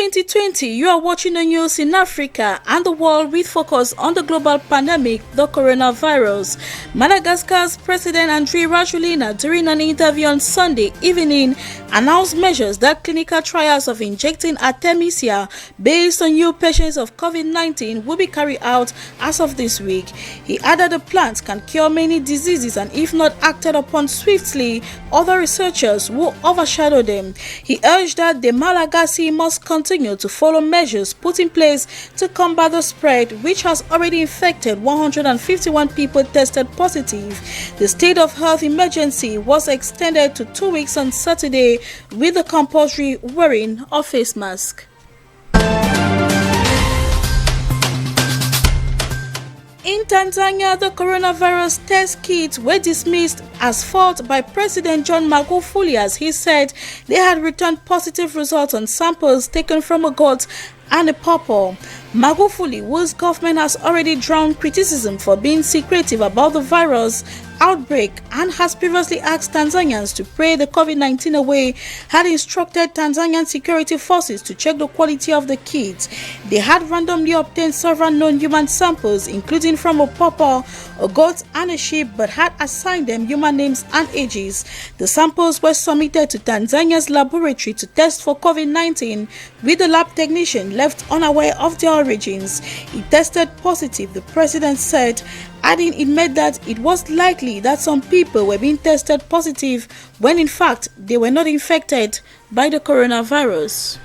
2020, you are watching the news in Africa and the world with focus on the global pandemic, the coronavirus. Madagascar's President Andry Rajoelina, during an interview on Sunday evening, announced measures that clinical trials of injecting Artemisia based on new patients of COVID-19 will be carried out as of this week. He added the plant can cure many diseases and if not acted upon swiftly, other researchers will overshadow them. He urged that the Malagasy must continue to follow measures put in place to combat the spread, which has already infected 151 people tested positive. The state of health emergency was extended to 2 weeks on Saturday with the compulsory wearing of face mask. In Tanzania, the coronavirus test kits were dismissed as fault by President John Magufuli, as he said they had returned positive results on samples taken from a goat and a pawpaw. Magufuli, whose government has already drawn criticism for being secretive about the virus outbreak and has previously asked Tanzanians to pray the COVID-19 away, had instructed Tanzanian security forces to check the quality of the kits. They had randomly obtained several known human samples, including from a pawpaw, a goat and a sheep, but had assigned them human names and ages. The samples were submitted to Tanzania's laboratory to test for COVID-19, with the lab technician left unaware of their origins. He tested positive, the president said, adding it meant that it was likely that some people were being tested positive when in fact they were not infected by the coronavirus.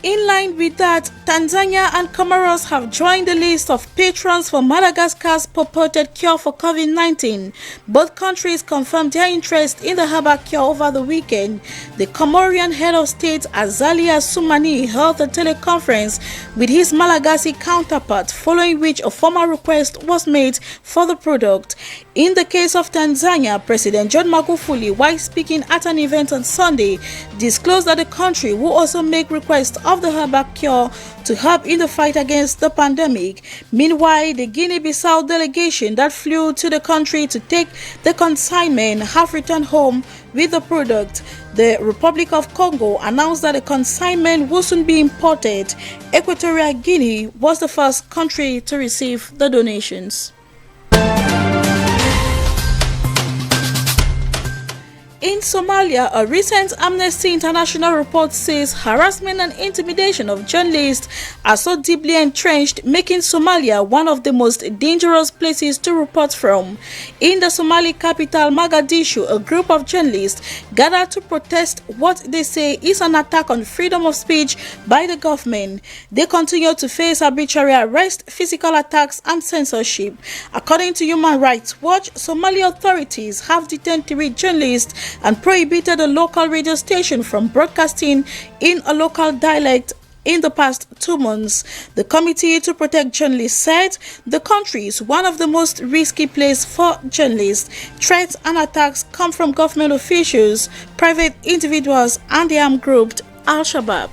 In line with that, Tanzania and Comoros have joined the list of patrons for Madagascar's purported cure for COVID-19. Both countries confirmed their interest in the herbal cure over the weekend. The Comorian head of state, Azali Assoumani, held a teleconference with his Malagasy counterpart, following which a formal request was made for the product. In the case of Tanzania, President John Magufuli, while speaking at an event on Sunday, disclosed that the country will also make requests of the herbal cure to help in the fight against the pandemic. Meanwhile, the Guinea-Bissau delegation that flew to the country to take the consignment have returned home with the product. The Republic of Congo announced that the consignment will soon be imported. Equatorial Guinea was the first country to receive the donations. In Somalia, a recent Amnesty International report says harassment and intimidation of journalists are so deeply entrenched, making Somalia one of the most dangerous places to report from. In the Somali capital, Mogadishu, a group of journalists gathered to protest what they say is an attack on freedom of speech by the government. They continue to face arbitrary arrest, physical attacks, and censorship. According to Human Rights Watch, Somali authorities have detained 3 journalists and prohibited a local radio station from broadcasting in a local dialect in the past 2 months. The Committee to Protect Journalists said the country is one of the most risky places for journalists. Threats and attacks come from government officials, private individuals, and the armed group Al-Shabaab.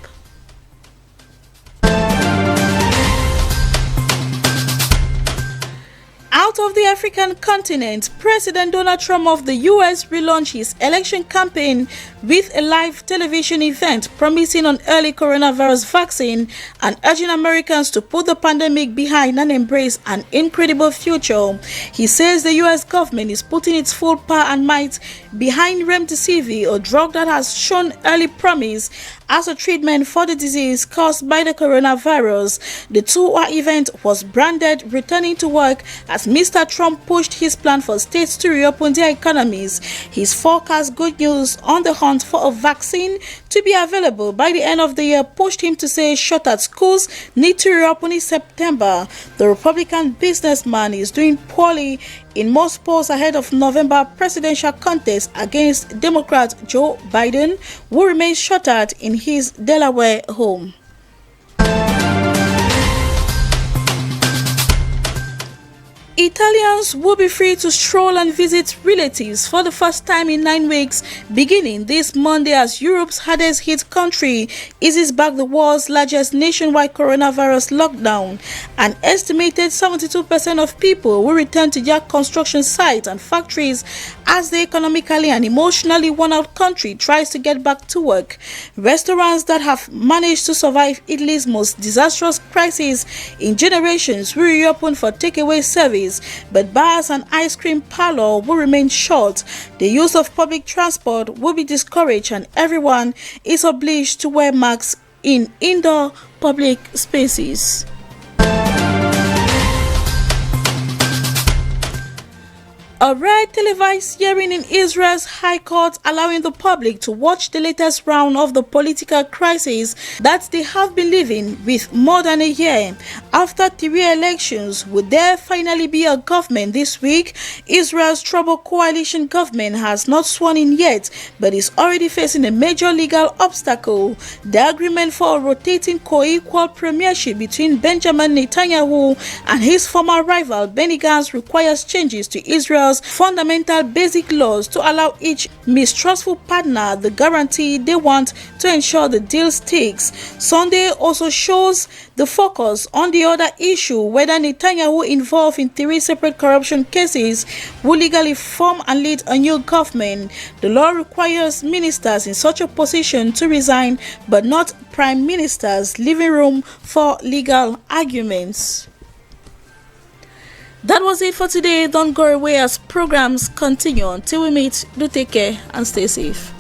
Out of the African continent, President Donald Trump of the U.S. relaunched his election campaign with a live television event promising an early coronavirus vaccine and urging Americans to put the pandemic behind and embrace an incredible future. He says the U.S. government is putting its full power and might behind Remdesivir, a drug that has shown early promise as a treatment for the disease caused by the coronavirus. The 2-hour event was branded Returning to Work as Mr. Trump pushed his plan for states to reopen their economies. His forecast good news on the hunt for a vaccine to be available by the end of the year pushed him to say shuttered schools need to reopen in September. The Republican businessman is doing poorly in most polls ahead of November presidential contest against Democrat Joe Biden, who remains shuttered in his Delaware home. Italians will be free to stroll and visit relatives for the first time in 9 weeks, beginning this Monday as Europe's hardest hit country eases back the world's largest nationwide coronavirus lockdown. An estimated 72% of people will return to their construction sites and factories as the economically and emotionally worn-out country tries to get back to work. Restaurants that have managed to survive Italy's most disastrous crisis in generations will reopen for takeaway service, but bars and ice cream parlor will remain shut. The use of public transport will be discouraged and everyone is obliged to wear masks in indoor public spaces. A rare televised hearing in Israel's High Court allowing the public to watch the latest round of the political crisis that they have been living with more than a year. After 3 elections, would there finally be a government this week? Israel's troubled coalition government has not sworn in yet, but is already facing a major legal obstacle. The agreement for a rotating co-equal premiership between Benjamin Netanyahu and his former rival Benny Gantz requires changes to Israel's fundamental basic laws to allow each mistrustful partner the guarantee they want to ensure the deal sticks. Sunday also shows the focus on the other issue, whether Netanyahu, involved in 3 separate corruption cases, will legally form and lead a new government. The law requires ministers in such a position to resign, but not prime ministers, leaving room for legal arguments. That was it for today. Don't go away as programs continue. Until we meet, do take care and stay safe.